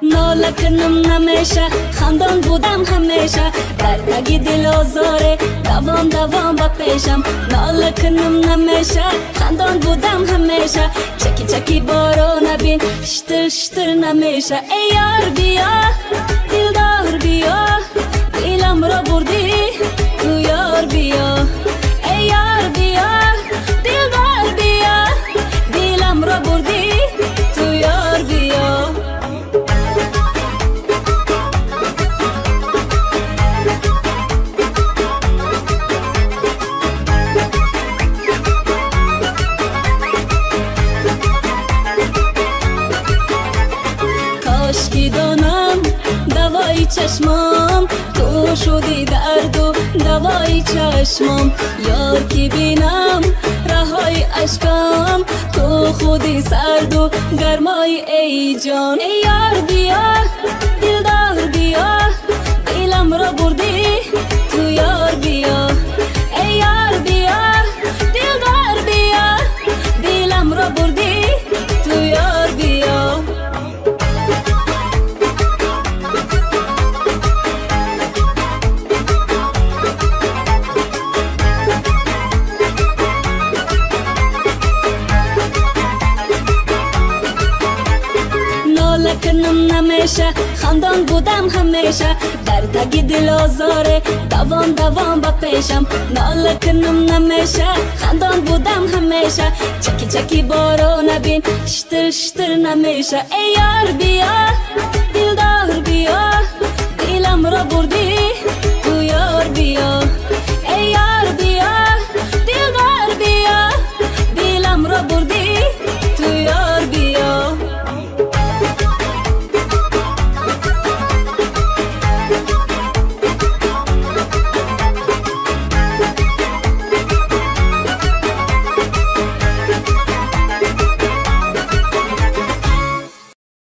ناله کنم نمیشه خندان بودم همیشه دردگی دل آزاره دوام دوام با پیشم ناله کنم نمیشه خندان بودم همیشه چکی چکی بارو نبین شتر شتر نمیشه ای یار بیا دلدار بیا دلم را بردی تو یار بیا ای یار بیا دلدار بیا دلم را بردی تو یار بیا کاشکی دانم دوای چشمام تو شدی درد و دوای چشمام یار کی بینم رهای اشکام تو خودی سرد و گرمای ای جان ای یار بیا دلدار بیا دلم را بردی تو یار بیا ای یار بیا دلدار بیا دلم را بردی تو یار بیا کنم نمیشه خندان بودم همیشه دردگی دل آزاره دوام دوام با پیشم ناله کنم نمیشه خندان بودم همیشه چکی چکی بارو نبین شتر شتر نمیشه ای یار بیا دلدار بیا دلم را بردی تو یار بیا